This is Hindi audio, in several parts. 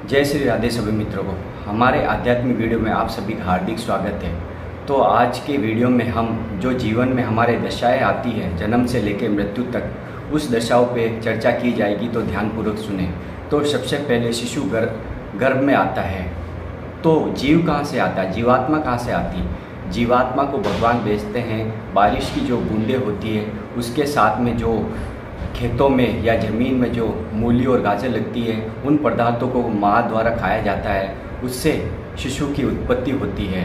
जय श्री राधे सभी मित्रों को हमारे आध्यात्मिक वीडियो में आप सभी का हार्दिक स्वागत है। तो आज के वीडियो में हम जो जीवन में हमारे दशाएं आती है जन्म से लेकर मृत्यु तक, उस दशाओं पे चर्चा की जाएगी, तो ध्यानपूर्वक सुने। तो सबसे पहले शिशु गर्भ में आता है। तो जीव कहाँ से आता है, जीवात्मा कहाँ से आती है? जीवात्मा को भगवान भेजते हैं। बारिश की जो बूंदें होती है उसके साथ में जो खेतों में या ज़मीन में जो मूली और गाजर लगती है, उन पदार्थों को माँ द्वारा खाया जाता है। उससे शिशु की उत्पत्ति होती है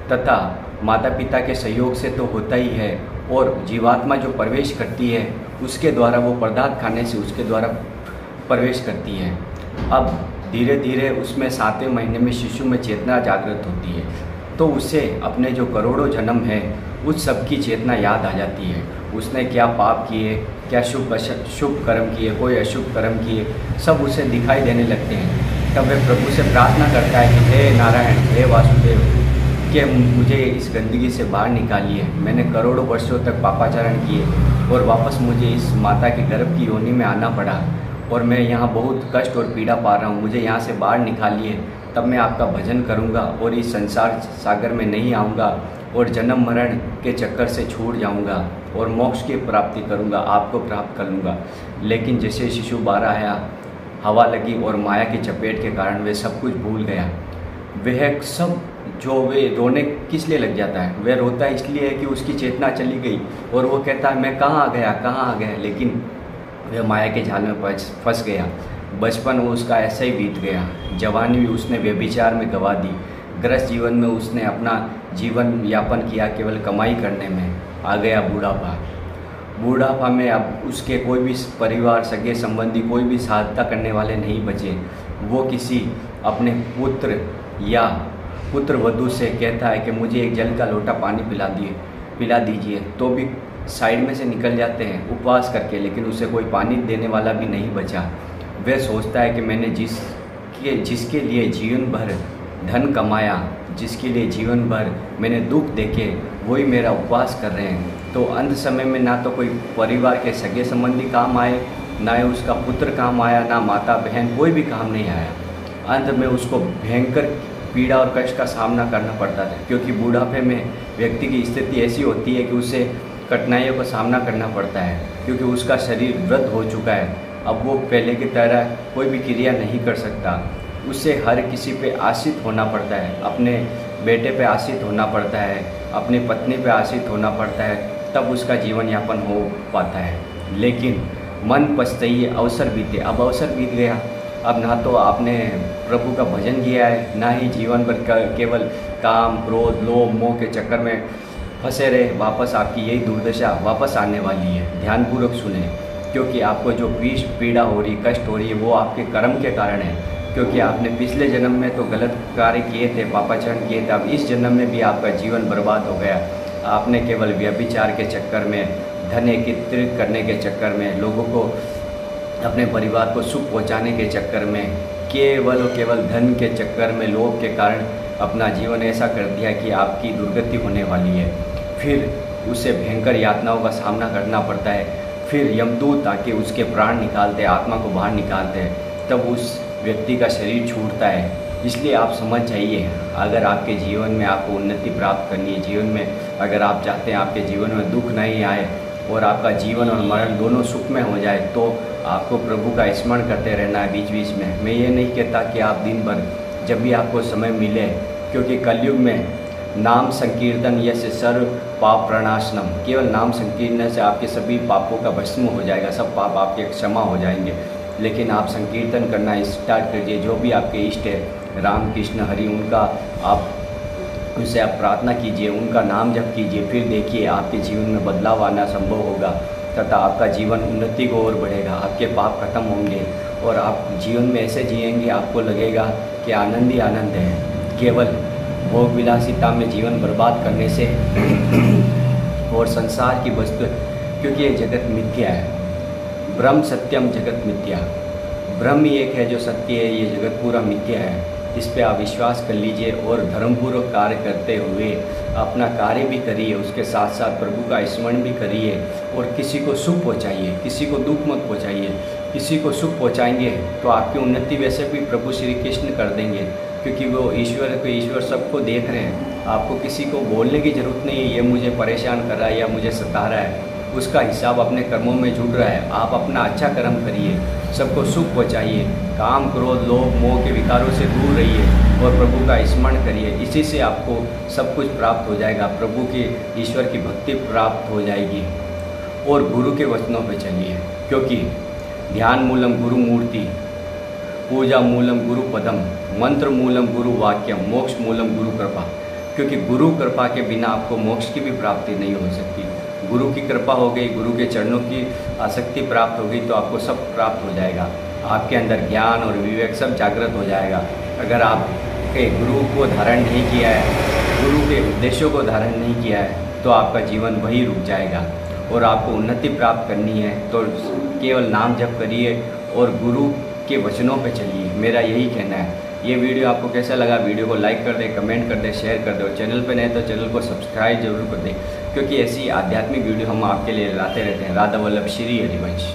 तथा माता पिता के सहयोग से तो होता ही है, और जीवात्मा जो प्रवेश करती है उसके द्वारा, वो पदार्थ खाने से उसके द्वारा प्रवेश करती है। अब धीरे धीरे उसमें 7वें महीने में शिशु में चेतना जागृत होती है, तो उसे अपने जो करोड़ों जन्म है उस सब की चेतना याद आ जाती है। उसने क्या पाप किए, क्या शुभ कर्म किए, कोई अशुभ कर्म किए, सब उसे दिखाई देने लगते हैं। तब वह प्रभु से प्रार्थना करता है कि हे नारायण, हे वासुदेव, कि मुझे इस गंदगी से बाहर निकालिए। मैंने करोड़ों वर्षों तक पापाचरण किए और वापस मुझे इस माता के गर्भ की योनि में आना पड़ा, और मैं यहाँ बहुत कष्ट और पीड़ा पा रहा हूँ। मुझे यहाँ से बाहर निकालिए, तब मैं आपका भजन करूँगा और इस संसार सागर में नहीं आऊँगा और जन्म मरण के चक्कर से छूट जाऊँगा और मोक्ष की प्राप्ति करूँगा, आपको प्राप्त कर लूँगा। लेकिन जैसे शिशु बाहर आया, हवा लगी और माया की चपेट के कारण वह सब कुछ भूल गया। वह सब जो वे रोने किस लिए लग जाता है, वह रोता इसलिए है कि उसकी चेतना चली गई और वो कहता है मैं कहाँ आ गया, कहाँ आ गया। लेकिन वह माया के जाल में फंस गया। बचपन उसका ऐसे ही बीत गया, जवानी भी उसने व्यभिचार में गंवा दी, गृहस्थ जीवन में उसने अपना जीवन यापन किया केवल कमाई करने में। आ गया बूढ़ापा में अब उसके कोई भी परिवार, सगे संबंधी, कोई भी सहायता करने वाले नहीं बचे। वो किसी अपने पुत्र या पुत्र वधू से कहता है कि मुझे एक जल का लोटा पानी पिला दीजिए, तो भी साइड में से निकल जाते हैं उपवास करके, लेकिन उसे कोई पानी देने वाला भी नहीं बचा। वह सोचता है कि मैंने जिसके लिए जीवन भर धन कमाया, जिसके लिए जीवन भर मैंने दुख देखे, वही मेरा उपवास कर रहे हैं। तो अंत समय में ना तो कोई परिवार के सगे संबंधी काम आए, ना ही उसका पुत्र काम आया, ना माता बहन, कोई भी काम नहीं आया। अंत में उसको भयंकर पीड़ा और कष्ट का सामना करना पड़ता था, क्योंकि बुढ़ापे में व्यक्ति की स्थिति ऐसी होती है कि उसे कठिनाइयों का सामना करना पड़ता है, क्योंकि उसका शरीर वृद्ध हो चुका है। अब वो पहले की तरह कोई भी क्रिया नहीं कर सकता। उसे हर किसी पे आश्रित होना पड़ता है, अपने बेटे पे आश्रित होना पड़ता है, अपनी पत्नी पे आश्रित होना पड़ता है, तब उसका जीवन यापन हो पाता है। लेकिन मन पछताइए, अवसर बीते। अब अवसर बीत गया, अब ना तो आपने प्रभु का भजन किया है, ना ही जीवन भर केवल काम, क्रोध, लोभ, मोह के चक्कर में फंसे रहे। वापस आपकी यही दुर्दशा वापस आने वाली है। ध्यानपूर्वक सुने, क्योंकि आपको जो पीड़ा हो रही, कष्ट हो रही है, वो आपके कर्म के कारण है। क्योंकि आपने पिछले जन्म में तो गलत कार्य किए थे, पापाचरण किए थे। अब इस जन्म में भी आपका जीवन बर्बाद हो गया। आपने केवल व्यभिचार के चक्कर में, धन एकत्रित करने के चक्कर में, लोगों को, अपने परिवार को सुख पहुंचाने के चक्कर में, केवल धन के चक्कर में, लोभ के कारण अपना जीवन ऐसा कर दिया कि आपकी दुर्गति होने वाली है। फिर उसे भयंकर यातनाओं का सामना करना पड़ता है। फिर यमदूत आके उसके प्राण निकालते, आत्मा को बाहर निकालते हैं, तब उस व्यक्ति का शरीर छूटता है। इसलिए आप समझ जाइए, अगर आपके जीवन में आपको उन्नति प्राप्त करनी है, जीवन में अगर आप चाहते हैं आपके जीवन में दुख नहीं आए और आपका जीवन और मरण दोनों सुख में हो जाए, तो आपको प्रभु का स्मरण करते रहना है बीच बीच में। मैं ये नहीं कहता कि आप दिन भर जब भी आपको समय मिले, क्योंकि कलयुग में नाम संकीर्तन यस्य सर्व पाप प्रणाशनम, केवल नाम संकीर्तन से आपके सभी पापों का भस्म हो जाएगा, सब पाप आपके क्षमा हो जाएंगे। लेकिन आप संकीर्तन करना स्टार्ट कीजिए। जो भी आपके इष्ट है, राम कृष्ण हरि, उनका आप उनसे आप प्रार्थना कीजिए, उनका नाम जप कीजिए। फिर देखिए आपके जीवन में बदलाव आना संभव होगा तथा आपका जीवन उन्नति को ओर बढ़ेगा, आपके पाप खत्म होंगे और आप जीवन में ऐसे जिएंगे, आपको लगेगा कि आनंद ही आनंद है। केवल भोग विलासिता में जीवन बर्बाद करने से और संसार की वस्तु, क्योंकि ये जगत मिथ्या है। ब्रह्म सत्यम जगत मिथ्या, ब्रह्म ही एक है जो सत्य है, ये जगत पूरा मिथ्या है। इस पे आप विश्वास कर लीजिए और धर्मपूर्वक कार्य करते हुए अपना कार्य भी करिए, उसके साथ साथ प्रभु का स्मरण भी करिए और किसी को सुख पहुंचाइए, किसी को दुख मत पहुंचाइए। किसी को सुख पहुंचाएंगे तो आपकी उन्नति वैसे भी प्रभु श्री कृष्ण कर देंगे, क्योंकि वो ईश्वर सबको देख रहे हैं। आपको किसी को बोलने की ज़रूरत नहीं है ये मुझे परेशान कर रहा है या मुझे सता रहा है, उसका हिसाब अपने कर्मों में जुड़ रहा है। आप अपना अच्छा कर्म करिए, सबको सुख पहुँचाइए, काम क्रोध लोभ मोह के विकारों से दूर रहिए और प्रभु का स्मरण करिए। इसी से आपको सब कुछ प्राप्त हो जाएगा, प्रभु की ईश्वर की भक्ति प्राप्त हो जाएगी। और गुरु के वचनों पर चलिए, क्योंकि ध्यान मूलम गुरु मूर्ति, पूजा मूलम गुरु पदम, मंत्र मूलम गुरु वाक्यम, मोक्ष मूलम गुरु कृपा। क्योंकि गुरु कृपा के बिना आपको मोक्ष की भी प्राप्ति नहीं हो सकती। गुरु की कृपा हो गई, गुरु के चरणों की आसक्ति प्राप्त हो गई तो आपको सब प्राप्त हो जाएगा। आपके अंदर ज्ञान और विवेक सब जागृत हो जाएगा। अगर आपके गुरु को धारण नहीं किया है, गुरु के उपदेशों को धारण नहीं किया है, तो आपका जीवन वही रुक जाएगा। और आपको उन्नति प्राप्त करनी है तो केवल नाम जप करिए और गुरु के वचनों पे चलिए। मेरा यही कहना है। ये वीडियो आपको कैसा लगा? वीडियो को लाइक कर दें, कमेंट कर दें, शेयर कर दें और चैनल पे नए तो चैनल को सब्सक्राइब जरूर कर दें, क्योंकि ऐसी आध्यात्मिक वीडियो हम आपके लिए लाते रहते हैं। राधा वल्लभ श्री हरिवंश।